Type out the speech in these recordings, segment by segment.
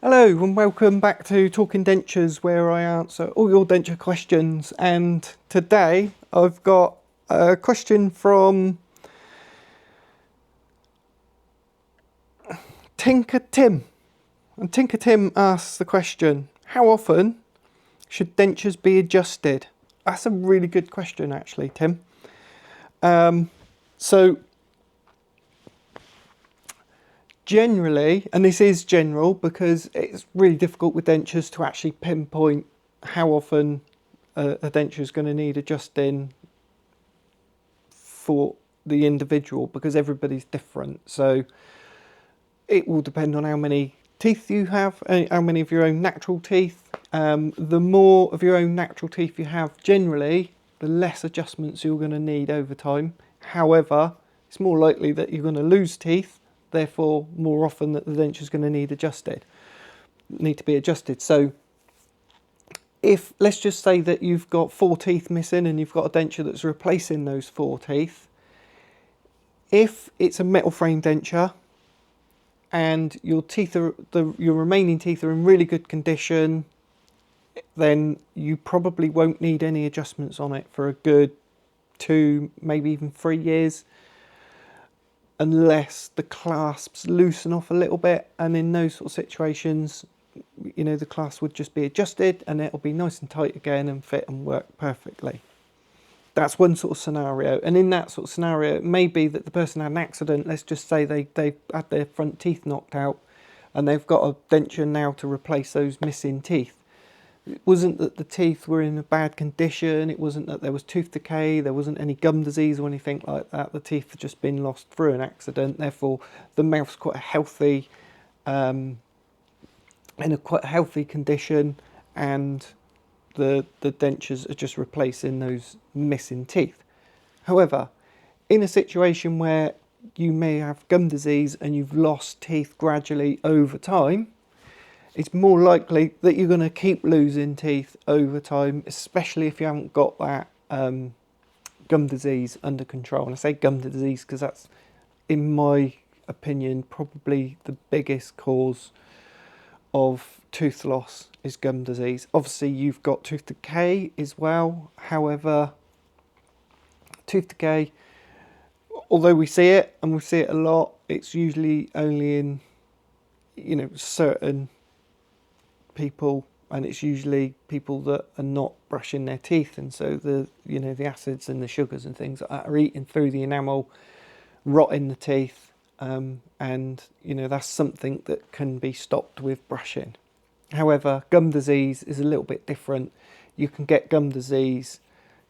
Hello and welcome back to Talking Dentures, where I answer all your denture questions. And today I've got a question from Tinker Tim. And Tinker Tim asks the question, how often should dentures be adjusted? That's a really good question actually, Tim. So generally, and this is general because it's really difficult with dentures to actually pinpoint how often a denture is going to need adjusting for the individual, because everybody's different. So it will depend on how many teeth you have, how many of your own natural teeth. The more of your own natural teeth you have, generally, the less adjustments you're going to need over time. However, it's more likely that you're going to lose teeth, therefore more often that the denture is going to need to be adjusted. So if, let's just say that you've got 4 teeth missing and you've got a denture that's replacing those 4 teeth, if it's a metal frame denture and your remaining teeth are in really good condition, then you probably won't need any adjustments on it for a good 2, maybe even 3 years, unless the clasps loosen off a little bit. And in those sort of situations, you know, the clasp would just be adjusted and it'll be nice and tight again and fit and work perfectly. That's one sort of scenario. And in that sort of scenario, it may be that the person had an accident. Let's just say they had their front teeth knocked out and they've got a denture now to replace those missing teeth. It wasn't that the teeth were in a bad condition, it wasn't that there was tooth decay, there wasn't any gum disease or anything like that. The teeth had just been lost through an accident. Therefore, the mouth's quite a healthy, in a quite healthy condition, and the dentures are just replacing those missing teeth. However, in a situation where you may have gum disease and you've lost teeth gradually over time, it's more likely that you're going to keep losing teeth over time, especially if you haven't got that gum disease under control. And I say gum disease because that's, in my opinion, probably the biggest cause of tooth loss is gum disease. Obviously, you've got tooth decay as well. However, tooth decay, although we see it and we see it a lot, it's usually only in, you know, certain people, and it's usually people that are not brushing their teeth, and so the, you know, the acids and the sugars and things like that are eating through the enamel, rotting the teeth, and you know, that's something that can be stopped with brushing. However, gum disease is a little bit different. You can get gum disease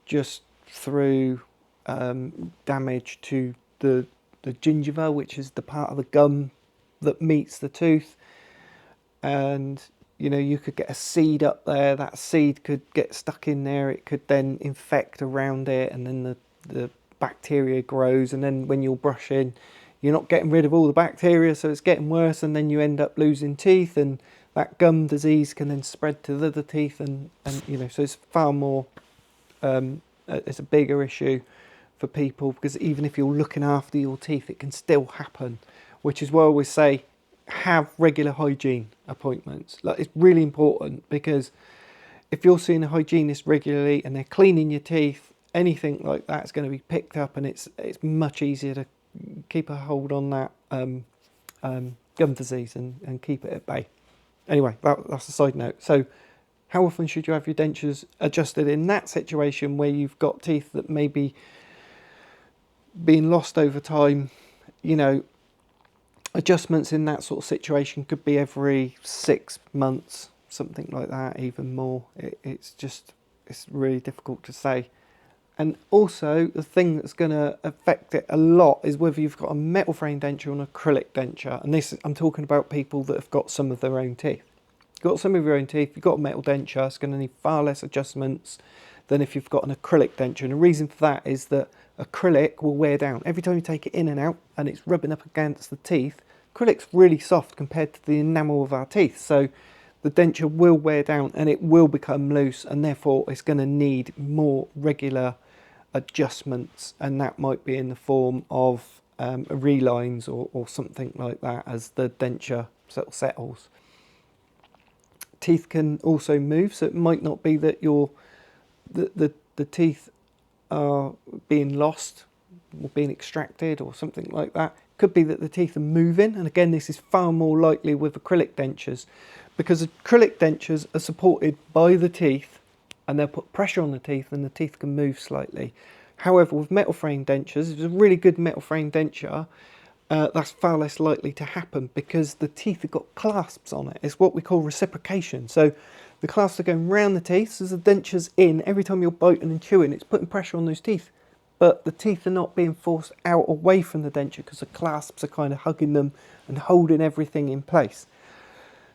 just through damage to the gingiva, which is the part of the gum that meets the tooth, and you know, you could get a seed up there, that seed could get stuck in there, it could then infect around it, and then the bacteria grows, and then when you're brushing, you're not getting rid of all the bacteria, so it's getting worse, and then you end up losing teeth, and that gum disease can then spread to the other teeth, and you know, so it's far more, it's a bigger issue for people, because even if you're looking after your teeth, it can still happen, which is why I always say, have regular hygiene appointments. Like, it's really important, because if you're seeing a hygienist regularly and they're cleaning your teeth, anything like that's going to be picked up, and it's much easier to keep a hold on that gum disease and keep it at bay. Anyway, that's a side note. So how often should you have your dentures adjusted in that situation where you've got teeth that may be being lost over time? You know, adjustments in that sort of situation could be every 6 months, something like that, even more. It's really difficult to say. And also, the thing that's going to affect it a lot is whether you've got a metal frame denture or an acrylic denture. And this, I'm talking about people that have got some of their own teeth. You've got some of your own teeth, you've got a metal denture, it's going to need far less adjustments than if you've got an acrylic denture. And the reason for that is that acrylic will wear down. Every time you take it in and out and it's rubbing up against the teeth, acrylic's really soft compared to the enamel of our teeth. So the denture will wear down and it will become loose, and therefore it's going to need more regular adjustments, and that might be in the form of relines or something like that as the denture sort of settles. Teeth can also move, so it might not be that the teeth are being lost or being extracted or something like that. Could be that the teeth are moving, and again, this is far more likely with acrylic dentures, because acrylic dentures are supported by the teeth and they'll put pressure on the teeth and the teeth can move slightly. However, with metal frame dentures, if it's a really good metal frame denture, that's far less likely to happen because the teeth have got clasps on it. It's what we call reciprocation. So the clasps are going round the teeth, so as the denture's in, every time you're biting and chewing, it's putting pressure on those teeth. But the teeth are not being forced out away from the denture because the clasps are kind of hugging them and holding everything in place.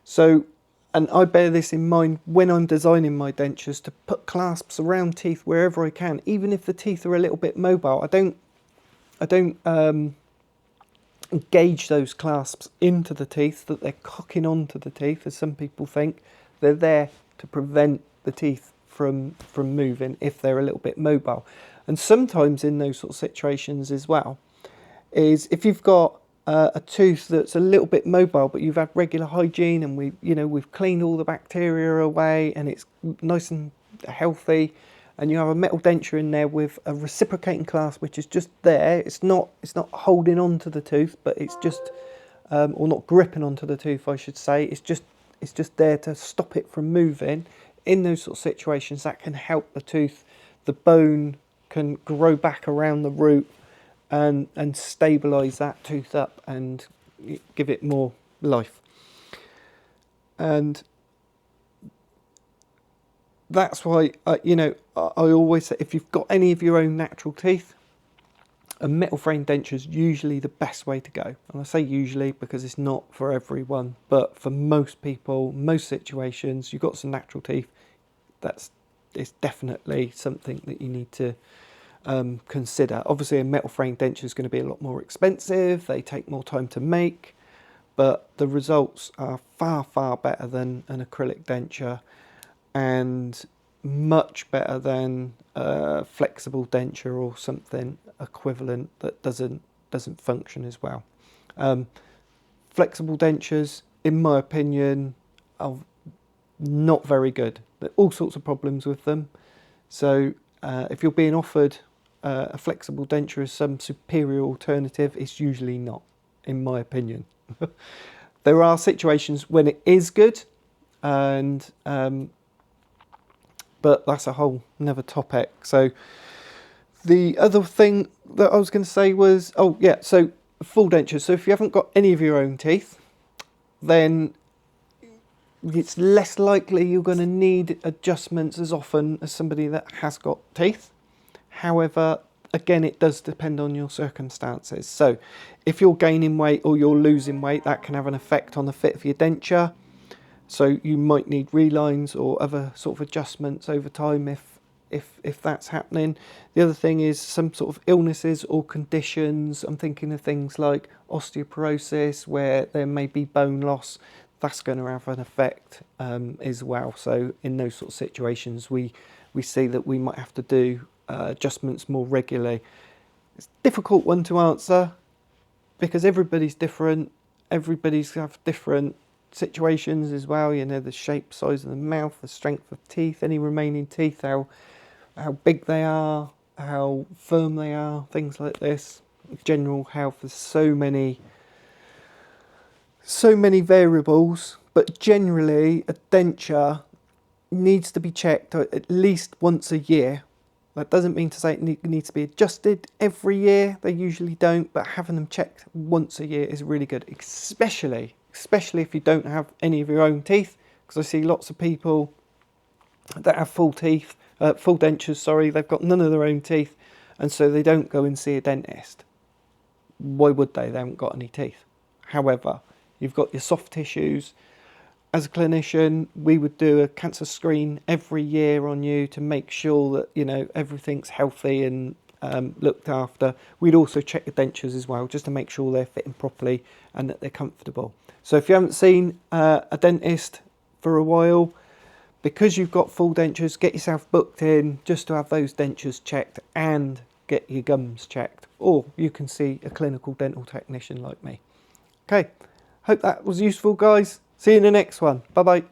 So, and I bear this in mind when I'm designing my dentures, to put clasps around teeth wherever I can, even if the teeth are a little bit mobile. I don't engage those clasps into the teeth, that they're cocking onto the teeth, as some people think. They're there to prevent the teeth from moving if they're a little bit mobile. And sometimes in those sort of situations as well, is if you've got a tooth that's a little bit mobile, but you've had regular hygiene and we've cleaned all the bacteria away and it's nice and healthy, and you have a metal denture in there with a reciprocating clasp which is just there. It's not holding on to the tooth, but it's just or not gripping onto the tooth, I should say. It's just there to stop it from moving. In those sort of situations, that can help the tooth. The bone can grow back around the root and stabilise that tooth up and give it more life. And that's why I always say, if you've got any of your own natural teeth, a metal frame denture is usually the best way to go. And I say usually because it's not for everyone, but for most people, most situations, you've got some natural teeth, it's definitely something that you need to consider. Obviously a metal frame denture is going to be a lot more expensive, they take more time to make, but the results are far better than an acrylic denture, and much better than a flexible denture or something equivalent that doesn't function as well. Flexible dentures, in my opinion, are not very good. There are all sorts of problems with them. So if you're being offered a flexible denture as some superior alternative, it's usually not, in my opinion. There are situations when it is good, and but that's a whole another topic. So the other thing that I was going to say was, so full dentures. So if you haven't got any of your own teeth, then it's less likely you're going to need adjustments as often as somebody that has got teeth. However, again, it does depend on your circumstances. So if you're gaining weight or you're losing weight, that can have an effect on the fit of your denture. So you might need relines or other sort of adjustments over time if that's happening. The other thing is some sort of illnesses or conditions. I'm thinking of things like osteoporosis, where there may be bone loss. That's going to have an effect as well. So in those sort of situations, we see that we might have to do adjustments more regularly. It's a difficult one to answer because everybody's different. Everybody's have different situations as well. The shape, size of the mouth, the strength of teeth, any remaining teeth, how big they are, how firm they are, things like this. General health, there's so many variables, but generally a denture needs to be checked at least once a year. That doesn't mean to say it needs to be adjusted every year. They usually don't, but having them checked once a year is really good, especially if you don't have any of your own teeth, because I see lots of people that have full dentures, they've got none of their own teeth, and so they don't go and see a dentist. Why would they? They haven't got any teeth. However, you've got your soft tissues. As a clinician, we would do a cancer screen every year on you to make sure that everything's healthy and looked after. We'd also check the dentures as well, just to make sure they're fitting properly and that they're comfortable. So if you haven't seen a dentist for a while, because you've got full dentures, get yourself booked in just to have those dentures checked and get your gums checked. Or you can see a clinical dental technician like me. Okay, hope that was useful, guys. See you in the next one. Bye-bye.